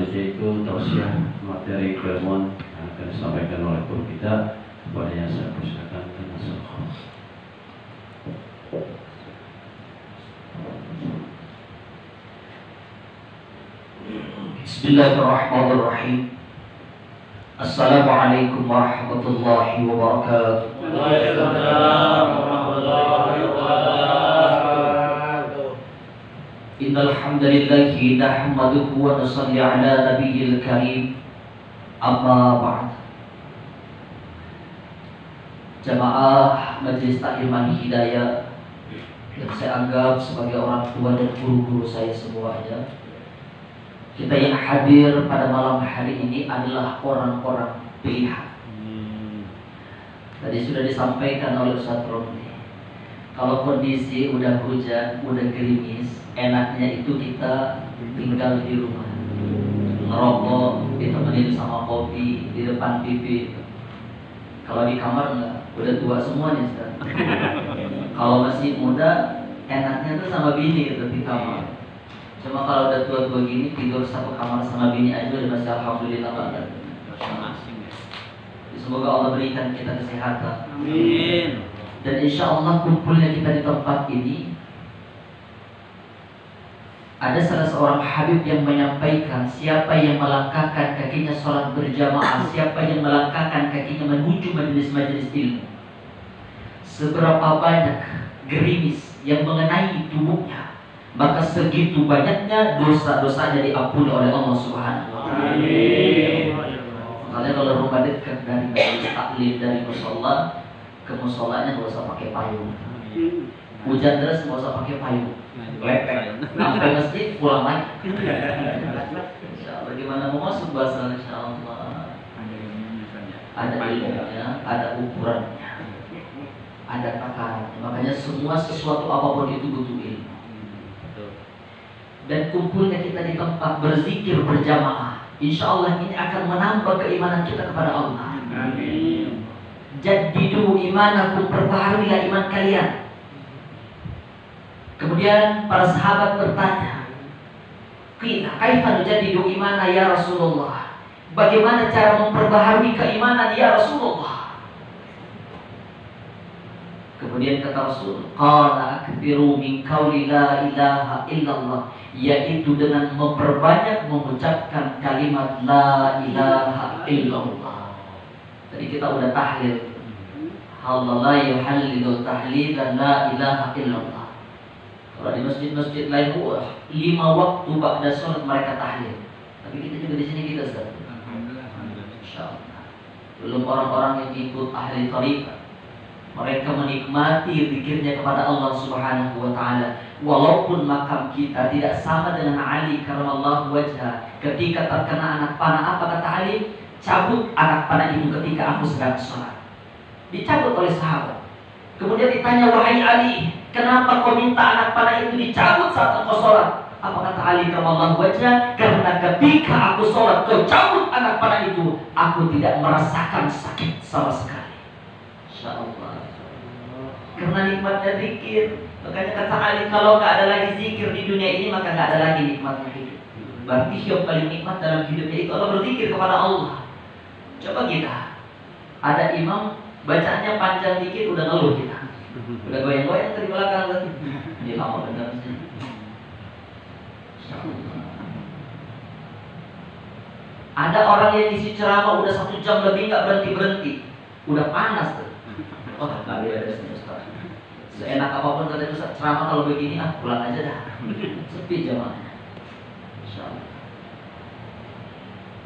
saja itu tausiah materi ilmu yang akan disampaikan oleh guru kita. Kepadanya saya persilakan dengan salam. Bismillahirrahmanirrahim. Assalamualaikum warahmatullahi wabarakatuh. Waalaikumsalam warahmatullahi wabarakatuh. Innal hamdalillahi nahmaduhu wa nusalli ala nabiyil karim. Amma ba'd. Jamaah Majelis Taklim Hidayah yang saya anggap sebagai orang tua dan guru-guru saya semuanya, kita yang hadir pada malam hari ini adalah orang-orang pilihan. Tadi sudah disampaikan oleh Ustaz Romli, kalau kondisi udah hujan, udah gerimis, enaknya itu kita tinggal di rumah, ngerokok, ditemenin sama kopi di depan TV. Kalau di kamar enggak, udah tua semuanya Ustaz. Kalau masih muda, enaknya tuh sama bini gitu di kamar. Cuma kalau udah tua-tua gini, tidur satu kamar sama bini aja udah masih alhamdulillah banget. Semoga Allah berikan kita kesehatan. Amin. Dan insya Allah kumpulnya kita di tempat ini, ada salah seorang Habib yang menyampaikan, siapa yang melangkahkan kakinya sholat berjamaah, siapa yang melangkahkan kakinya menuju majelis-majelis ilmu, seberapa banyak gerimis yang mengenai tubuhnya, maka segitu banyaknya dosa-dosanya diampuni oleh Allah Subhanahu wa taala. Makanya kalau rumah dekat dari majelis taklim, dari musola ke musolanya nggak usah pakai payung. Hujan deras nggak usah pakai payung. Lepek. Sampai masjid pulang lagi. Insyaallah gimana mau masuk bahasa insyaallah. Ada ilmunya, ada ukurannya, ada takarannya. Makanya semua sesuatu apapun itu butuh ilmu. Dan kumpulnya kita di tempat berzikir berjamaah, insya Allah ini akan menambah keimanan kita kepada Allah. Amin. Jaddidu imanakum, perbaharuilah iman kalian. Kemudian para sahabat bertanya, "Qila kaifa nujaddidu imana ya Rasulullah?" Bagaimana cara memperbaharui keimanan ya Rasulullah? Kemudian kata Rasul, qala akbiru min qauli la ilaha illallah, yaitu dengan memperbanyak mengucapkan kalimat la ilaha illallah. Tadi kita udah tahlil, Allah yuhallilul tahlilan la ilaha illallah. Kalau di masjid-masjid lain 5 waktu ba'da sholat mereka tahlil. Tapi kita juga di sini kita Ustaz. Insyaallah. Belum orang-orang yang ikut ahli tariqah, mereka menikmati zikirnya kepada Allah Subhanahu wa taala. Walaupun makam kita tidak sama dengan Ali karramallahu wajhah, ketika terkena anak panah, apa kata Ali? Cabut anak panah itu ketika aku sedang sholat. Dicabut oleh sahabat. Kemudian ditanya, wahai Ali, kenapa kau minta anak panah itu dicabut saat engkau sholat? Apa kata Ali karramallahu wajhah? Karena ketika aku sholat kau cabut anak panah itu, aku tidak merasakan sakit sama sekali. Insyaallah. Karena nikmatnya zikir. Makanya kata Ali, kalau nggak ada lagi zikir di dunia ini, maka nggak ada lagi nikmatnya hidup. Berarti yang paling nikmat dalam hidupnya itu adalah berzikir kepada Allah. Coba kita, ada imam bacaannya panjang dikit udah ngeluh kita, udah goyang-goyang dari belakang lagi. Ini lama benar sih. Ada orang yang isi ceramah udah 1 jam lebih nggak berhenti, udah panas tuh. Oh nggak beres nih Ustaz. Seenak apapun kata Ustaz, ceramah kalau begini pulang aja dah. Sepi jamaahnya. Insyaallah.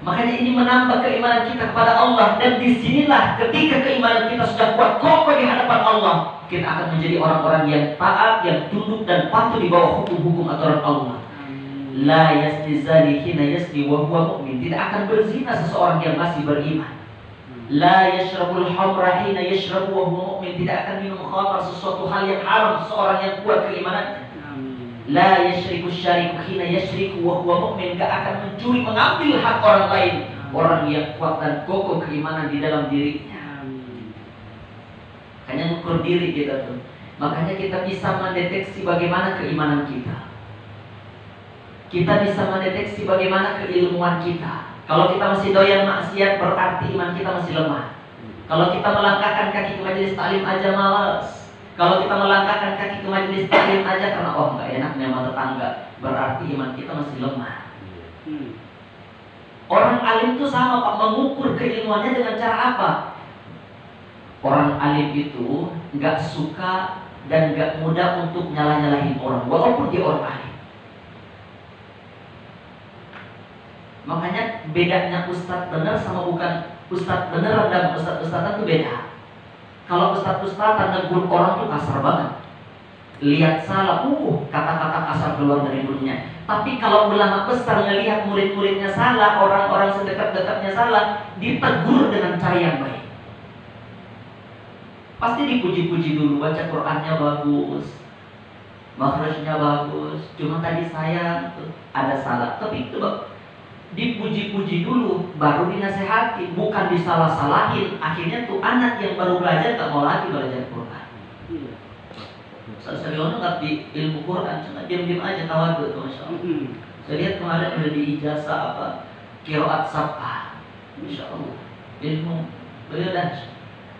Makanya ini menambah keimanan kita kepada Allah, dan disinilah ketika keimanan kita sudah kuat kokoh di hadapan Allah, kita akan menjadi orang-orang yang taat, yang tunduk dan patuh di bawah hukum-hukum aturan Allah. La yazni zani hina yazni wa huwa mu'min. Tidak akan berzina seseorang yang masih beriman. La yashrabul khamra hina yashrabu wa huwa mu'min. Tidak akan minum khamr, sesuatu hal yang haram, seseorang yang kuat keimanannya. La yashriku syariku hina yashriku wa huwa mu'min. Gak akan mencuri, mengambil hak orang lain, orang yang kuat dan kokoh keimanan di dalam dirinya. Makanya ukur diri kita tuh. Makanya kita bisa mendeteksi bagaimana keimanan kita. kita bisa mendeteksi bagaimana keilmuan kita. Kalau kita masih doyan maksiat, berarti iman kita masih lemah. Kalau kita melangkahkan kaki ke majelis taklim aja malas. Kalau kita melangkahkan kaki ke majelis taklim aja karena nggak enak nih sama tetangga, berarti iman kita masih lemah. Orang alim itu sama Pak, mengukur keilmuannya dengan cara apa? Orang alim itu nggak suka dan nggak mudah untuk nyalah-nyalahin orang, walaupun dia orang alim. Makanya bedanya ustadz benar sama bukan ustadz beneran dan ustadz-ustadzan itu beda. Kalau ustadz-ustadzan negur orang tuh kasar banget. Lihat salah, kata-kata kasar keluar dari mulutnya. Tapi kalau ulama besar ngelihat murid-muridnya salah, orang-orang sedekat-dekatnya salah, ditegur dengan cara yang baik. Pasti dipuji-puji dulu, baca Qur'annya bagus, makhrajnya bagus. Cuma tadi saya ada salah, tapi itu dipuji-puji dulu, baru dinasehati, bukan disalah-salahin. Akhirnya tuh anak yang baru belajar gak mau lagi belajar Quran. Saya ngerti ilmu Quran, cuma diam-diam aja tawadhu tuh, Masya Allah. Saya lihat kemarin udah di ijazah apa, qiraat sab'ah, Masya Allah, ilmu beliau.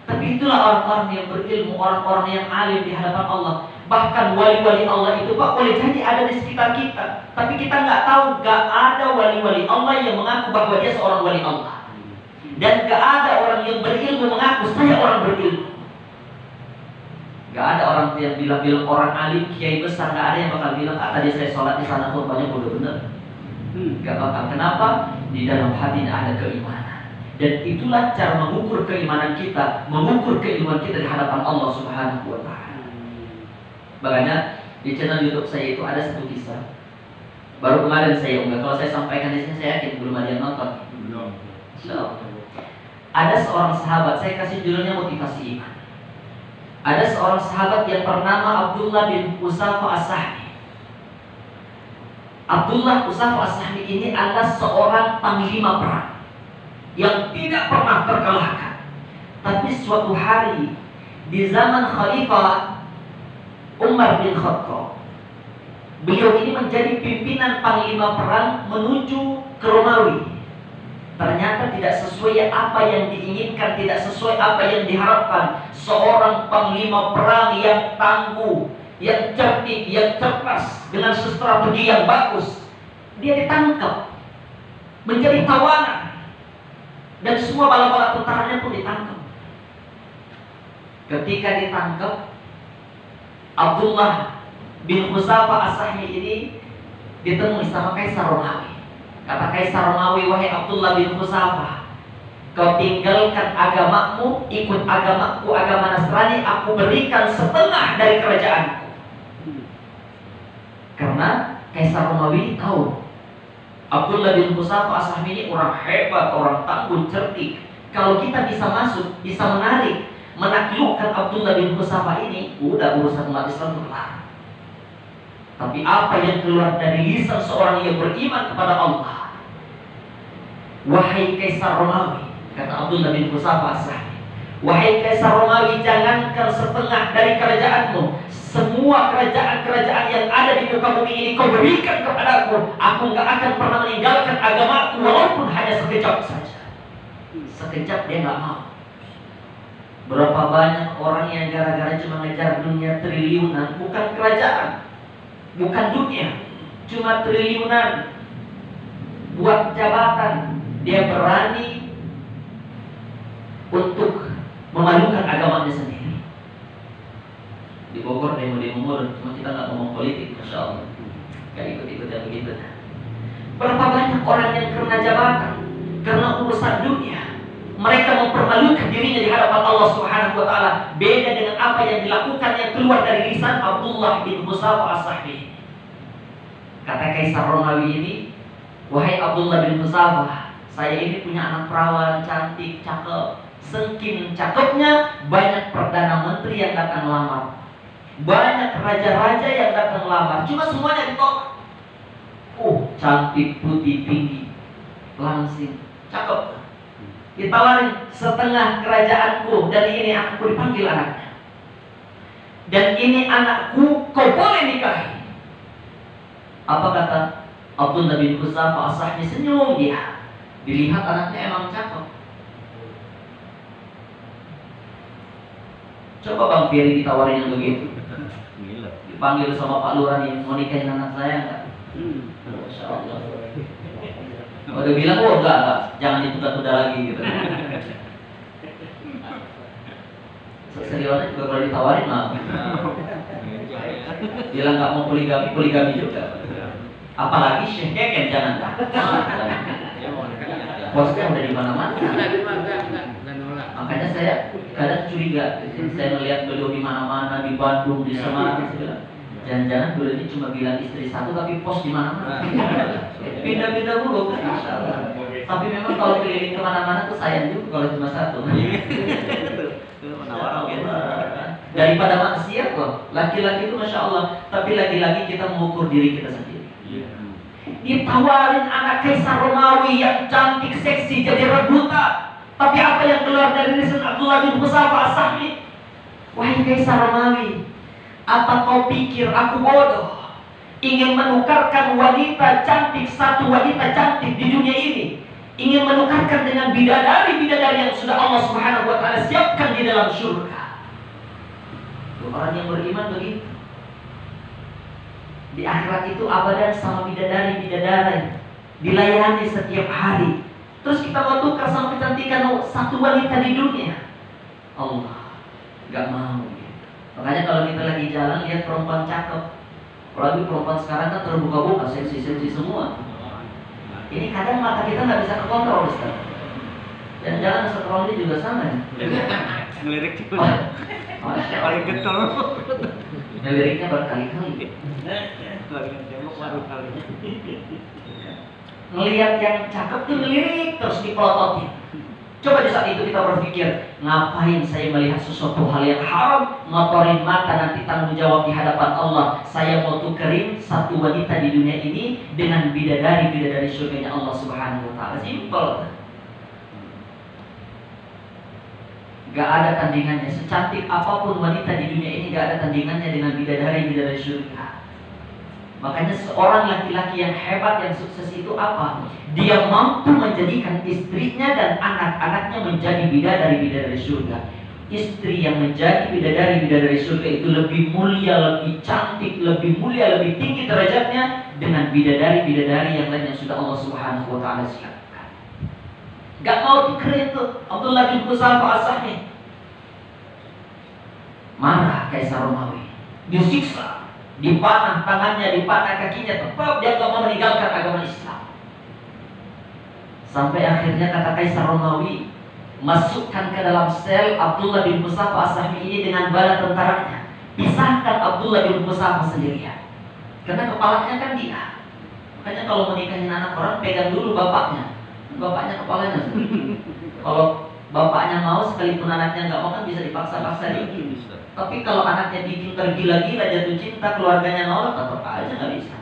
Tapi itulah orang-orang yang berilmu, orang-orang yang alim di hadapan Allah. Bahkan wali-wali Allah itu Pak boleh jadi ada di sekitar kita, tapi kita nggak tahu. Nggak ada wali-wali Allah yang mengaku bahwa dia seorang wali Allah, dan nggak ada orang yang berilmu mengaku saya orang berilmu. Nggak ada orang yang bilang orang alim, kiai besar, nggak ada yang bakal bilang tadi saya sholat di sana khutbahnya bodoh bener. Nggak bakal. Kenapa? Di dalam hatinya ada keimanan. Dan itulah cara mengukur keimanan kita, mengukur keilmuan kita di hadapan Allah Subhanahu wa Ta'ala. Makanya di channel YouTube saya itu ada satu kisah. Baru kemarin saya unggah. Kalau saya sampaikan di sini, saya yakin belum ada yang nonton. So, ada seorang sahabat, saya kasih judulnya motivasi iman. Ada seorang sahabat yang bernama Abdullah bin Usafa As-Sahmi. Abdullah Usafa As-Sahmi ini adalah seorang panglima perang yang tidak pernah terkalahkan. Tapi suatu hari di zaman Khalifah Umar bin Khattab, beliau ini menjadi pimpinan panglima perang menuju ke Romawi. Ternyata tidak sesuai apa yang diinginkan, tidak sesuai apa yang diharapkan. Seorang panglima perang yang tangguh, yang cerdik, yang cerdas, dengan strategi yang bagus, dia ditangkap menjadi tawanan. Dan semua bala-bala tentaranya pun ditangkap. Ketika ditangkap, Abdullah bin Usafa As-Sahmi ini ditemui sama Kaisar Romawi. Kata Kaisar Romawi, wahai Abdullah bin Usafa, kau tinggalkan agamamu, ikut agamaku, agama Nasrani, aku berikan setengah dari kerajaanku. Karena Kaisar Romawi tahu Abdullah bin Usafa As-Sahmi ini orang hebat, orang tangguh, cerdik. Kalau kita bisa masuk, bisa menarik, menaklukkan Abdullah bin Usafa ini, udah urusan umat Islam kelar. Tapi apa yang keluar dari lisan seorang yang beriman kepada Allah? Wahai Kaisar Romawi, kata Abdullah bin Usafa As-Sahmi, wahai Kaisar Romawi, jangankan setengah dari kerajaanmu, semua kerajaan-kerajaan yang ada di muka bumi ini kau berikan kepadaku. Aku nggak akan pernah meninggalkan agamaku walaupun hanya sekejap saja. Sekejap dia nggak mau. Berapa banyak orang yang gara-gara cuma ngejar dunia triliunan, bukan kerajaan, bukan dunia, cuma triliunan, buat jabatan, dia berani untuk memalukan agamanya sendiri. Di Bogor demo-demo, cuma kita nggak ngomong politik, Masya Allah, nggak ikut-ikut yang begitu. Berapa banyak orang yang karena jabatan, karena urusan dunia, mereka mempermalukan dirinya di hadapan Allah Subhanahu wa Ta'ala. Beda dengan apa yang dilakukan yang keluar dari lisan Abdullah bin Usafa As-Sahmi. Kata Kaisar Romawi ini, wahai Abdullah bin Usafa, saya ini punya anak perawan cantik, cakep, sengking cakepnya, banyak perdana menteri yang datang melamar, banyak raja-raja yang datang melamar, cuma semuanya ditolak. Cantik, putih, tinggi, langsing, cakep. Ditawarin setengah kerajaanku, dan ini aku dipanggil anaknya. Dan ini anakku, kau boleh nikahi. Apa kata Abdullah bin Huzaifah As-Sahmi senyum dia. Dilihat anaknya emang cakep. Coba Bang Ferry ditawarin yang begitu. Gila. Dipanggil sama Pak Lurah nih, mau nikahin anak saya enggak? Masya Allah. Udah bilang, oh enggak, jangan ditunda-tunda lagi gitu. Seriusnya juga kalau ditawarin mah. Bilang nggak mau poligami juga. Apalagi Syekh Keken jangan. Bosnya udah di mana-mana. Makanya saya kadang curiga. Saya melihat beliau di mana-mana, di Bandung, di Semarang. Saya bilang, jangan-jangan beliau ini cuma bilang istri satu tapi pos di mana-mana. Pindah-pindah mulu kan. Tapi memang kalau keliling kemana-mana tuh sayang juga kalau cuma satu. Daripada maksiat kok. Laki-laki itu Masya Allah. Tapi lagi-lagi kita mengukur diri kita sendiri. Ditawarin anak Kaisar Romawi yang cantik, seksi, jadi rebutan. Tapi apa yang keluar dari lisan Abdullah bin Huzaifah As-Sahmi? Wahai Kaisar Romawi, apa kau pikir aku bodoh ingin menukarkan wanita cantik, satu wanita cantik di dunia ini, ingin menukarkan dengan bidadari-bidadari yang sudah Allah Subhanahu wa Ta'ala siapkan di dalam surga? Orang yang beriman begitu. Di akhirat itu abadan sama bidadari-bidadari, dilayani setiap hari. Terus kita mau tukar sama kecantikan satu wanita di dunia? Allah gak mau. Makanya kalau kita lagi jalan lihat perempuan cakep, apalagi perempuan sekarang kan terbuka-buka, seksi-seksi semua. Ini kadang mata kita nggak bisa kekontrol, Ustaz. Dan jangan scroll ini juga sama ya. Ngelirik juga. Paling getol. Ngeliriknya berkali-kali. Lagi tembok baru kali. Ngelihat yang cakep tuh ngelirik terus dipelototin. Coba di saat itu kita berpikir, ngapain saya melihat sesuatu hal yang haram, ngotorin mata, nanti tanggung jawab di hadapan Allah. Saya mau tukerin satu wanita di dunia ini dengan bidadari surganya Allah Subhanahu wa Ta'ala. Simple. Gak ada tandingannya. Secantik apapun wanita di dunia ini, gak ada tandingannya dengan bidadari surga. Makanya seorang laki-laki yang hebat, yang sukses itu apa? Dia mampu menjadikan istrinya dan anak-anaknya menjadi bidadari surga. Istri yang menjadi bidadari surga itu lebih mulia, lebih cantik, lebih mulia, lebih tinggi derajatnya dengan bidadari yang lain yang sudah Allah Subhanahu wa Ta'ala siapkan. Gak mau tukerin tuh Abdullah bin Huzaifah As-Sahmi. Marah Kaisar Romawi, disiksa, dipanah tangannya, dipanah kakinya, tetap dia gak mau meninggalkan agama Islam. Sampai akhirnya kata Kaisar Romawi, masukkan ke dalam sel Abdullah bin Huzaifah As-Sahmi ini dengan bala tentaranya. Pisahkan Abdullah bin Huzaifah sendirian, karena kepalanya kan dia. Makanya kalau menikahin anak orang, pegang dulu bapaknya. Bapaknya kepalanya. Kalau bapaknya mau, sekalipun anaknya nggak mau kan bisa dipaksa-paksa dia. Tapi kalau anaknya bikin tergila-gila, jatuh cinta, keluarganya nolak, tetap aja nggak bisa.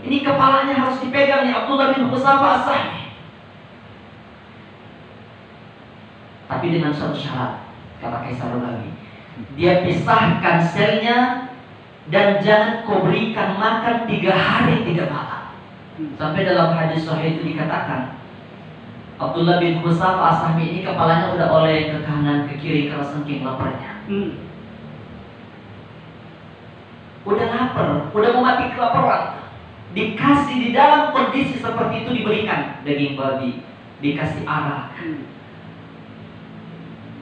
Ini kepalanya harus dipegang nih Abdullah bin Huzaifah As-Sahmi. Tapi dengan satu syarat, kata Kaisar Romawi, dia pisahkan selnya dan jangan kau berikan makan 3 hari 3 malam. Sampai dalam hadis sahih itu dikatakan, Abdullah bin Huzaifah As-Sahmi ini kepalanya udah oleh ke kanan ke kiri karena saking laparnya. Udah lapar, udah mau mati kelaparan. Dikasih di dalam kondisi seperti itu diberikan daging babi, dikasih arak.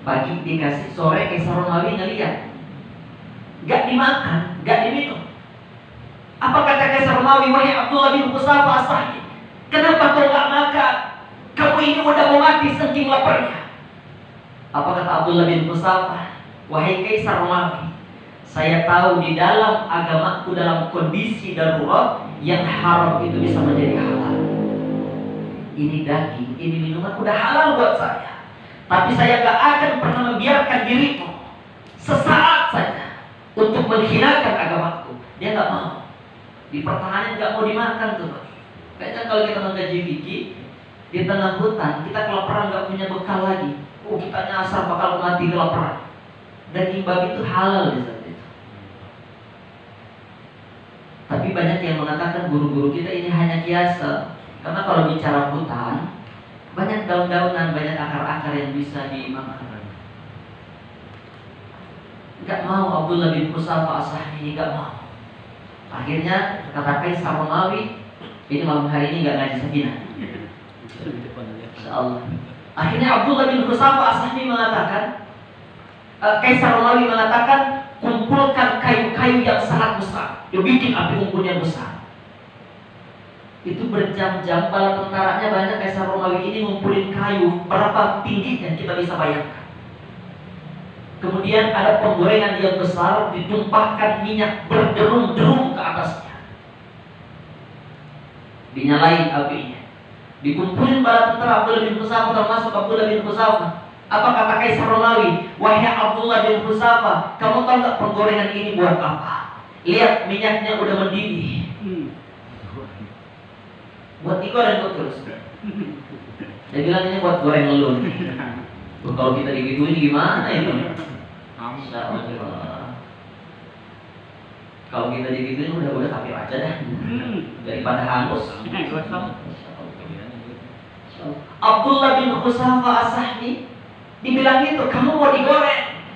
Pagi dikasih, sore Kaisar Romawi ngeliat, gak dimakan, gak diminum. Apa kata Kaisar Romawi? Wahai Abdullah bin Huzaifah As-Sahmi, kenapa kau gak makan? Kamu ini udah mau mati saking laparnya. Apa kata Abdullah bin Huzaifah? Wahai Kaisar Romawi, saya tahu di dalam agamaku, dalam kondisi darurat, yang haram itu bisa menjadi halal. Ini daging, ini minuman udah halal buat saya. Tapi saya gak akan pernah membiarkan dirimu sesaat saja untuk menghinakan agamaku. Dia gak mau. Dipertahankan, gak mau dimakan tuh. Kayaknya kalau kita menggaji fikih di tengah hutan, kita kelaparan gak punya bekal lagi. Oh, kita nyasar bakal mati kelaparan. Daging babi itu halal di saat itu. Tapi Tapi banyak yang mengatakan guru-guru kita ini hanya kiasan. Karena kalau bicara hutan, banyak daun-daunan, banyak akar-akar yang bisa dimakan. Gak mau Abdullah bin Husafa As-Sahmi, gak mau. Akhirnya kata Kaisar Romawi, ini malam hari ini gak ngaji Sakinah. Insyaallah. Akhirnya Abdullah bin Husafa As-Sahmi mengatakan, Kaisar Romawi mengatakan, kumpulkan kayu-kayu yang sangat besar. Dia bikin api unggun yang besar. Itu berjam-jam bala tentaranya banyak. Kaisar Romawi ini ngumpulin kayu, berapa tingginya kita bisa bayangkan. Kemudian ada penggorengan yang besar, ditumpahkan minyak berderung-derung ke atasnya. Dinyalain apinya. Dikumpulin bala tentara Abdullah bin Husafa, termasuk Abdullah bin Husafa. Apa kata Kaisar Romawi? Wahai Abdullah bin Husafa, kamu tahu tak penggorengan ini buat apa? Lihat minyaknya udah mendidih. Buat digoreng terus. Dia bilang ini buat goreng lelun. Kalau kita digituin gimana itu? Insyaallah. Kalau kita digituin udah kafir aja dah. Daripada hangus. Abdullah bin Husafa As-Sahmi dibilang itu, kamu mau digoreng?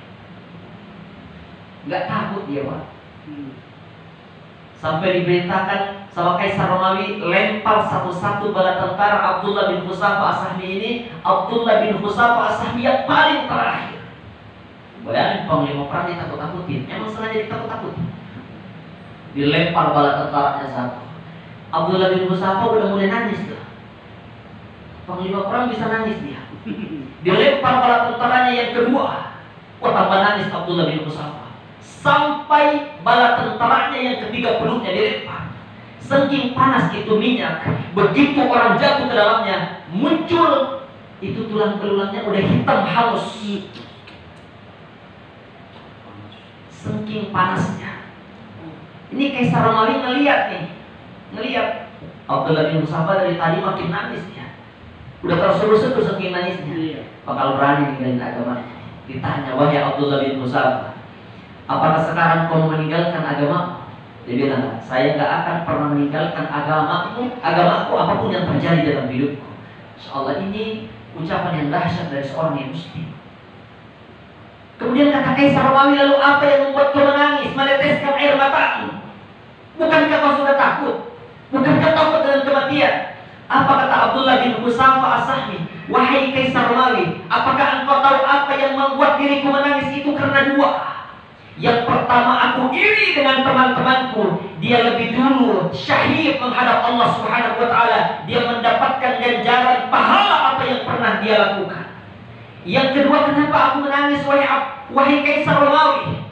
Gak takut dia, Pak. Sampai diberitakan sama Kaisar Romawi, lempar satu-satu bala tentara Abdullah bin Husafa As-Sahmi ini. Abdullah bin Husafa As-Sahmi yang paling terakhir. Bayangin panglima perang ditakut-takutin. Emang sengaja ditakut-takutin. Dilempar bala tentaranya satu. Abdullah bin Husafa udah mulai nangis tuh. Panglima perang bisa nangis dia. Dilempar bala tentaranya yang kedua. Wah, tambah nangis Abdullah bin Husafa. Sampai bala tentaranya yang ketiga peluknya dilempar. Saking panas itu minyak, begitu orang jatuh ke dalamnya, muncul itu tulang belulangnya udah hitam halus. Saking panasnya. Ini Kaisar Romawi ngelihat Abdullah bin Husafa dari tadi makin nangis dia. Udah terseduh-seduh saking nangisnya. Bakal berani ninggalin agamanya. Ditanya, wahai Abdullah bin Husafa, apakah sekarang kau meninggalkan agama? Dia bilang, saya gak akan pernah meninggalkan agamaku apapun yang terjadi dalam hidupku. Insyaallah ini ucapan yang dahsyat dari seorang yang muslim. Kemudian kata Kaisar Romawi, lalu apa yang membuat kau menangis, meneteskan air matamu? Bukankah kau sudah takut? Bukankah takut dengan kematian? Apa kata Abdullah bin Husafa As-Sahmi? Wahai Kaisar Romawi, apakah engkau tahu apa yang membuat diriku menangis itu? Karena dua. Yang pertama, aku iri dengan teman-temanku. Dia lebih dulu syahid menghadap Allah Subhanahu wa ta'ala. Dia mendapatkan ganjaran pahala apa yang pernah dia lakukan. Yang kedua, kenapa aku menangis wahai Kaisar Romawi?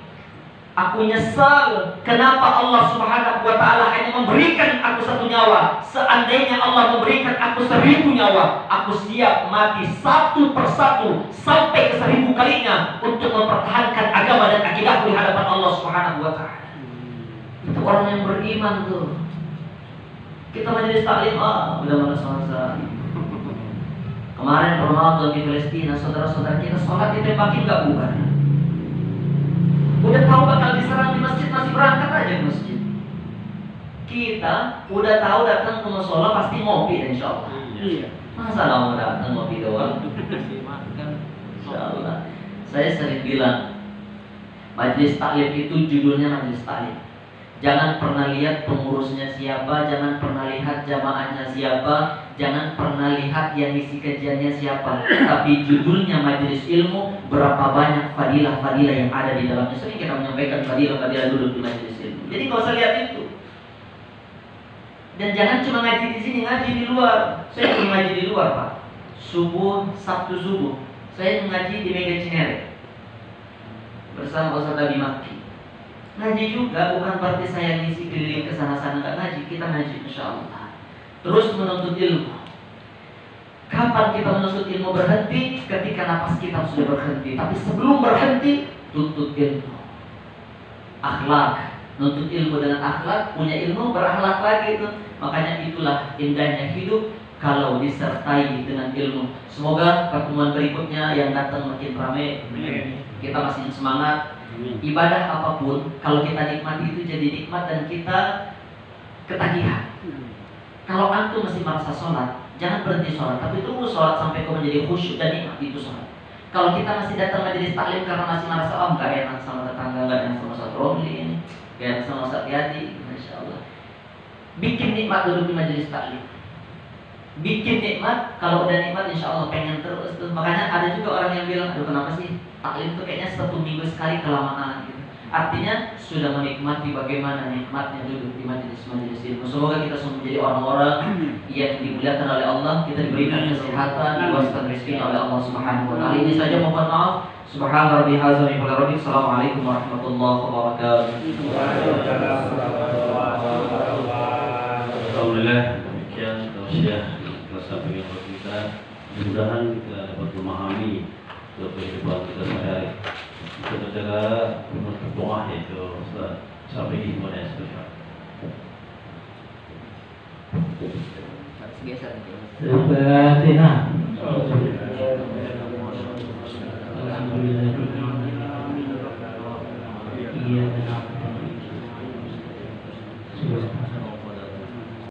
Aku nyesal kenapa Allah Subhanahu wa ta'ala hanya memberikan aku satu nyawa. Seandainya Allah memberikan aku 1000 nyawa, aku siap mati satu persatu sampai ke 1000 kalinya untuk mempertahankan agama dan akidahku di hadapan Allah Subhanahu wa ta'ala. Itu orang yang beriman tuh. Kita majelis taklim, udah masa-masa. Kemarin Ramadan di Palestina, saudara-saudara kita sholat ditembakin gak bukan? Udah tahu bakal diserang di masjid, masih berangkat aja ke masjid. Kita udah tahu datang ke musola pasti ngopi, insyaallah. Iya. Masa nggak mau datang ngopi doang? Insyaallah. Saya sering bilang, majelis taklim itu judulnya majelis taklim. Jangan pernah lihat pengurusnya siapa, jangan pernah lihat jamaahnya siapa, jangan pernah lihat yang isi kajiannya siapa. Tapi judulnya majelis ilmu, berapa banyak fadilah-fadilah yang ada di dalamnya. Sering kita menyampaikan fadilah-fadilah dulu di majelis ilmu. Jadi nggak usah lihat itu. Dan jangan cuma ngaji di sini, ngaji di luar. Saya ngaji di luar, Pak. Subuh, Sabtu subuh, saya mengaji di Mega Cinere bersama Ustaz Abi Maki. Ngaji juga bukan berarti saya ngisi keliling ke sana-sana, enggak ngaji, kita ngaji insyaallah. Terus menuntut ilmu. Kapan kita menuntut ilmu berhenti? Ketika nafas kita sudah berhenti. Tapi sebelum berhenti, tuntut ilmu. Akhlak, nuntut ilmu dengan akhlak, punya ilmu berakhlak lagi itu. Makanya itulah indahnya hidup kalau disertai dengan ilmu. Semoga pertemuan berikutnya yang datang makin ramai. Kita masih semangat. Ibadah apapun, kalau kita nikmati itu jadi nikmat dan kita ketagihan. Kalau antum masih merasa sholat, jangan berhenti sholat, tapi tunggu sholat sampai kau menjadi khusyuk dan nikmat itu sholat. Kalau kita masih datang majelis taklim karena masih merasa oh nggak enak sama tetangga, nggak enak sama Ustaz Romli ini, nggak enak sama Ustaz Yadi, masya Allah. Bikin nikmat duduk di majelis taklim. Bikin nikmat, kalau udah nikmat insya Allah pengen terus tuh. Makanya ada juga orang yang bilang, aduh kenapa sih taklim tuh kayaknya 1 minggu sekali kelamaan gitu. Artinya sudah menikmati bagaimana nikmatnya duduk di majelis-majelis ilmu. Semoga kita semua menjadi orang-orang yang dimuliakan oleh Allah, kita diberikan kesehatan, diwaskan rezeki oleh Allah Subhanahu wa taala. Ini saja, mohon maaf. Subhana rabbi hazza wa jalla. Assalamualaikum warahmatullahi wabarakatuh. Alhamdulillah, demikian tausiah kelas samping kita. Mudah-mudahan kita dapat memahami kehidupan kita sehari-hari. Kita berjaga doa itu sampai iman yang spesial. Harus biasa. Al-Fatihah.